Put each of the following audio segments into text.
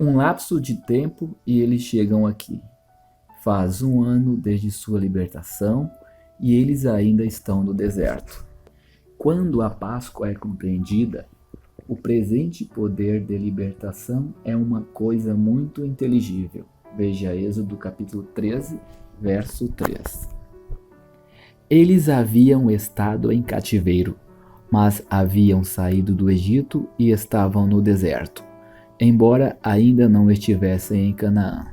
Um lapso de tempo e eles chegam aqui. Faz 1 ano desde sua libertação e eles ainda estão no deserto. Quando a Páscoa é compreendida, o presente poder de libertação é uma coisa muito inteligível. Veja Êxodo capítulo 13, verso 3. Eles haviam estado em cativeiro, mas haviam saído do Egito e estavam no deserto, embora ainda não estivessem em Canaã.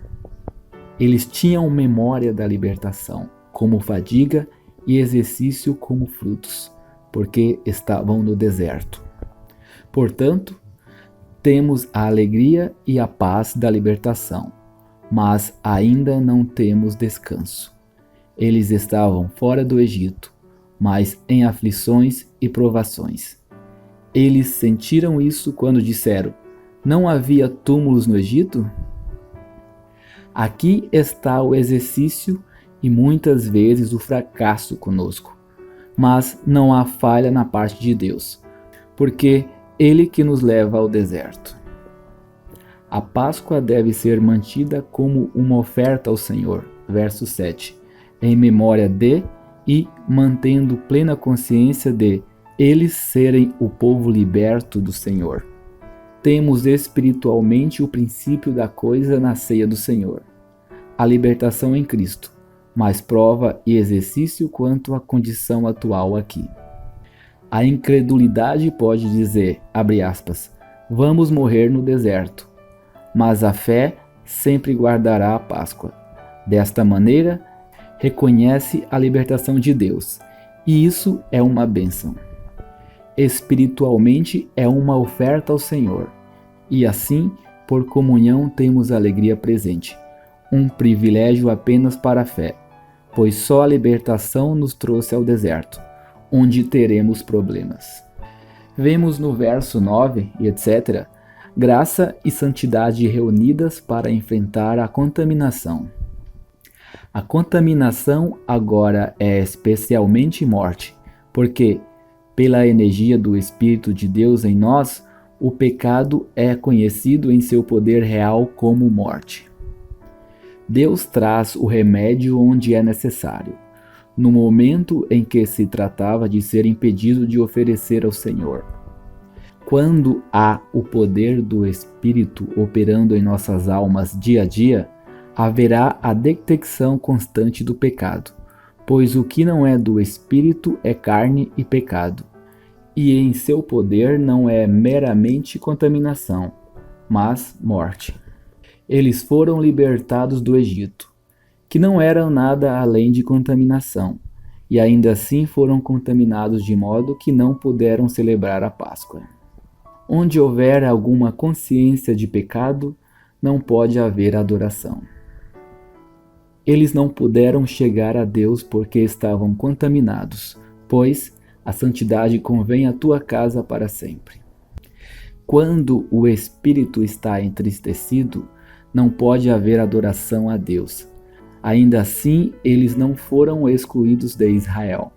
Eles tinham memória da libertação, como fadiga, e exercício como frutos, porque estavam no deserto. Portanto, temos a alegria e a paz da libertação, mas ainda não temos descanso. Eles estavam fora do Egito, mas em aflições e provações. Eles sentiram isso quando disseram: não havia túmulos no Egito? Aqui está o exercício e muitas vezes o fracasso conosco. Mas não há falha na parte de Deus, porque Ele que nos leva ao deserto. A Páscoa deve ser mantida como uma oferta ao Senhor, verso 7, em memória de e mantendo plena consciência de eles serem o povo liberto do Senhor. Temos espiritualmente o princípio da coisa na ceia do Senhor, a libertação em Cristo, mas prova e exercício quanto à condição atual aqui. A incredulidade pode dizer, abre aspas, vamos morrer no deserto, mas a fé sempre guardará a Páscoa. Desta maneira, reconhece a libertação de Deus, e isso é uma bênção. Espiritualmente é uma oferta ao Senhor, e assim, por comunhão, temos a alegria presente, um privilégio apenas para a fé, pois só a libertação nos trouxe ao deserto, onde teremos problemas. Vemos no verso 9 e etc., graça e santidade reunidas para enfrentar a contaminação. A contaminação agora é especialmente morte, porque, pela energia do Espírito de Deus em nós, o pecado é conhecido em seu poder real como morte. Deus traz o remédio onde é necessário, no momento em que se tratava de ser impedido de oferecer ao Senhor. Quando há o poder do Espírito operando em nossas almas dia a dia, haverá a detecção constante do pecado, pois o que não é do Espírito é carne e pecado, e em seu poder não é meramente contaminação, mas morte. Eles foram libertados do Egito, que não eram nada além de contaminação, e ainda assim foram contaminados de modo que não puderam celebrar a Páscoa. Onde houver alguma consciência de pecado, não pode haver adoração. Eles não puderam chegar a Deus porque estavam contaminados, pois a santidade convém à tua casa para sempre. Quando o espírito está entristecido, não pode haver adoração a Deus. Ainda assim, eles não foram excluídos de Israel,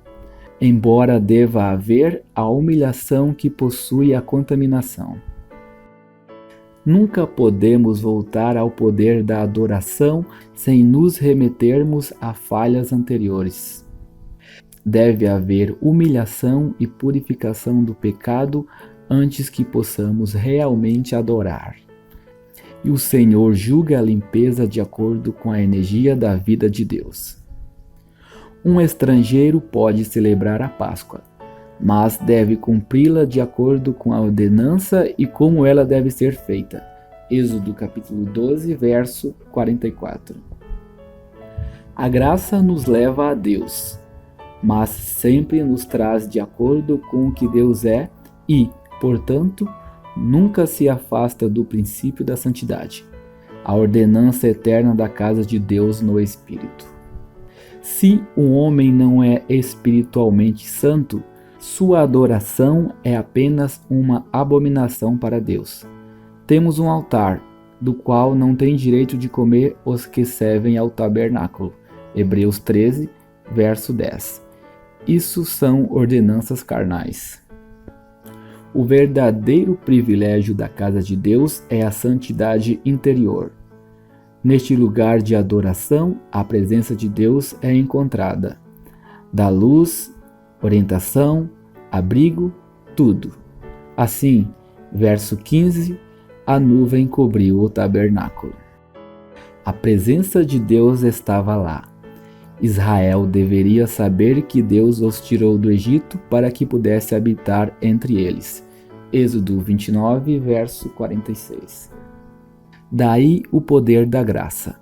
embora deva haver a humilhação que possui a contaminação. Nunca podemos voltar ao poder da adoração sem nos remetermos a falhas anteriores. Deve haver humilhação e purificação do pecado antes que possamos realmente adorar. E o Senhor julga a limpeza de acordo com a energia da vida de Deus. Um estrangeiro pode celebrar a Páscoa, mas deve cumpri-la de acordo com a ordenança e como ela deve ser feita. Êxodo capítulo 12, verso 44. A graça nos leva a Deus, mas sempre nos traz de acordo com o que Deus é e, portanto, nunca se afasta do princípio da santidade, a ordenança eterna da casa de Deus no Espírito. Se um homem não é espiritualmente santo, sua adoração é apenas uma abominação para Deus. Temos um altar, do qual não tem direito de comer os que servem ao tabernáculo. Hebreus 13, verso 10. Isso são ordenanças carnais. O verdadeiro privilégio da casa de Deus é a santidade interior. Neste lugar de adoração, a presença de Deus é encontrada. Dá luz, orientação, abrigo, tudo. Assim, verso 15, a nuvem cobriu o tabernáculo. A presença de Deus estava lá. Israel deveria saber que Deus os tirou do Egito para que pudesse habitar entre eles. Êxodo 29, verso 46. Daí o poder da graça,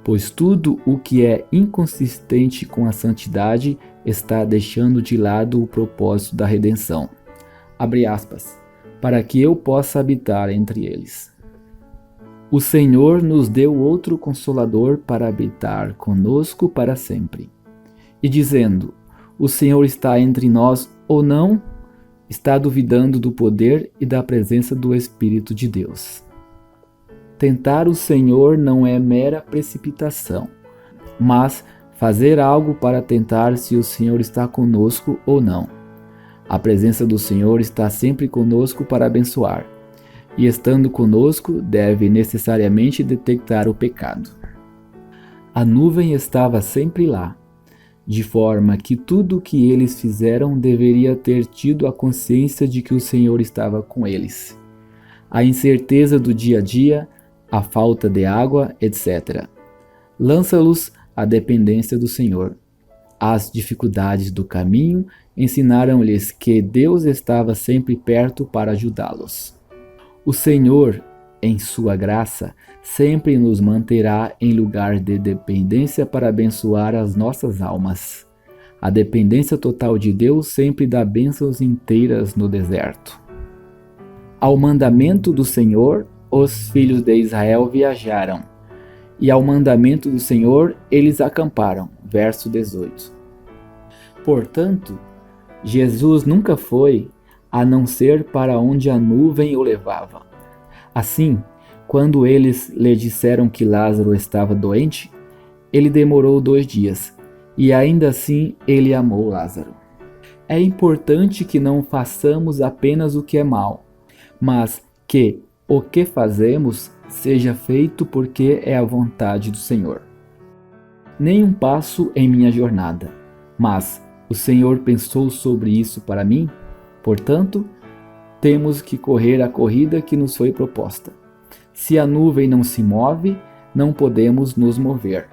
pois tudo o que é inconsistente com a santidade está deixando de lado o propósito da redenção. Abre aspas, para que eu possa habitar entre eles. O Senhor nos deu outro Consolador para habitar conosco para sempre. E dizendo, o Senhor está entre nós ou não, está duvidando do poder e da presença do Espírito de Deus. Tentar o Senhor não é mera precipitação, mas fazer algo para tentar se o Senhor está conosco ou não. A presença do Senhor está sempre conosco para abençoar, e estando conosco, deve necessariamente detectar o pecado. A nuvem estava sempre lá, de forma que tudo o que eles fizeram deveria ter tido a consciência de que o Senhor estava com eles. A incerteza do dia a dia, a falta de água, etc. Lança-los à dependência do Senhor. As dificuldades do caminho ensinaram-lhes que Deus estava sempre perto para ajudá-los. O Senhor, em sua graça, sempre nos manterá em lugar de dependência para abençoar as nossas almas. A dependência total de Deus sempre dá bênçãos inteiras no deserto. Ao mandamento do Senhor, os filhos de Israel viajaram, e ao mandamento do Senhor eles acamparam. Verso 18. Portanto, Jesus nunca foi, a não ser para onde a nuvem o levava. Assim, quando eles lhe disseram que Lázaro estava doente, ele demorou 2 dias, e ainda assim ele amou Lázaro. É importante que não façamos apenas o que é mal, mas que o que fazemos seja feito porque é a vontade do Senhor. Nem um passo em minha jornada, mas o Senhor pensou sobre isso para mim, portanto, temos que correr a corrida que nos foi proposta. Se a nuvem não se move, não podemos nos mover.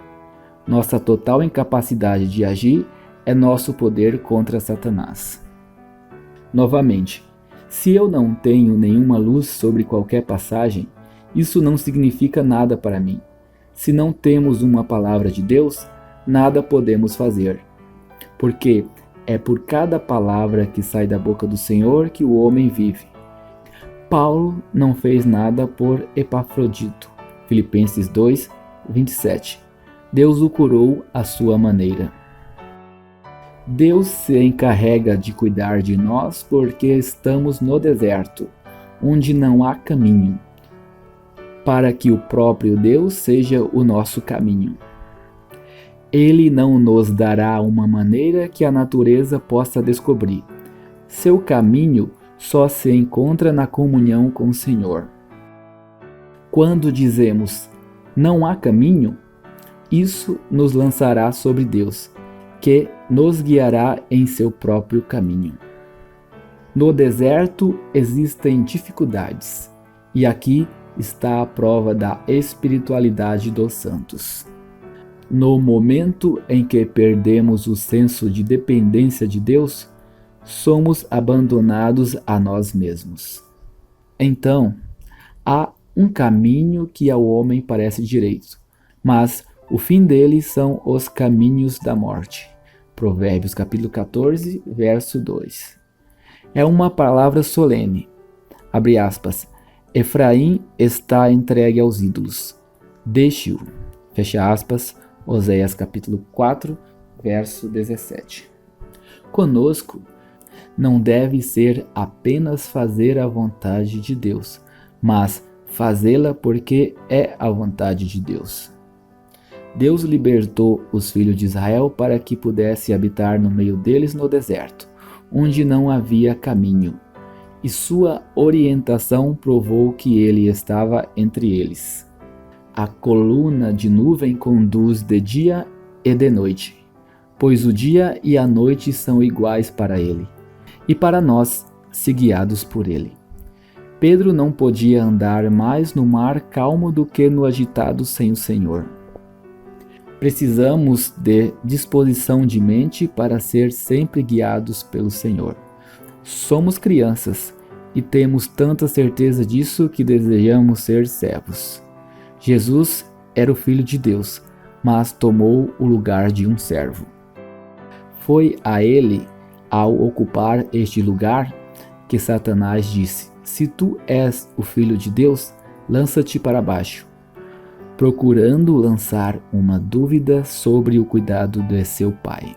Nossa total incapacidade de agir é nosso poder contra Satanás. Novamente, se eu não tenho nenhuma luz sobre qualquer passagem, isso não significa nada para mim. Se não temos uma palavra de Deus, nada podemos fazer. Porque é por cada palavra que sai da boca do Senhor que o homem vive. Paulo não fez nada por Epafrodito. Filipenses 2, 27. Deus o curou à sua maneira. Deus se encarrega de cuidar de nós porque estamos no deserto, onde não há caminho, para que o próprio Deus seja o nosso caminho. Ele não nos dará uma maneira que a natureza possa descobrir. Seu caminho só se encontra na comunhão com o Senhor. Quando dizemos, não há caminho, isso nos lançará sobre Deus, que nos guiará em seu próprio caminho. No deserto existem dificuldades, e aqui está a prova da espiritualidade dos santos. No momento em que perdemos o senso de dependência de Deus, somos abandonados a nós mesmos. Então, há um caminho que ao homem parece direito, mas o fim dele são os caminhos da morte. Provérbios capítulo 14, verso 2. É uma palavra solene. Abre aspas. Efraim está entregue aos ídolos. Deixe-o. Fecha aspas. Oséias capítulo 4, verso 17. Conosco, não deve ser apenas fazer a vontade de Deus, mas fazê-la porque é a vontade de Deus. Deus libertou os filhos de Israel para que pudesse habitar no meio deles no deserto, onde não havia caminho. e sua orientação provou que ele estava entre eles. A coluna de nuvem conduz de dia e de noite, pois o dia e a noite são iguais para ele, e para nós, se guiados por ele. Pedro não podia andar mais no mar calmo do que no agitado sem o Senhor. Precisamos de disposição de mente para ser sempre guiados pelo Senhor. Somos crianças e temos tanta certeza disso que desejamos ser servos. Jesus era o Filho de Deus, mas tomou o lugar de um servo. Foi a ele, ao ocupar este lugar, que Satanás disse: se tu és o Filho de Deus, lança-te para baixo, procurando lançar uma dúvida sobre o cuidado de seu pai.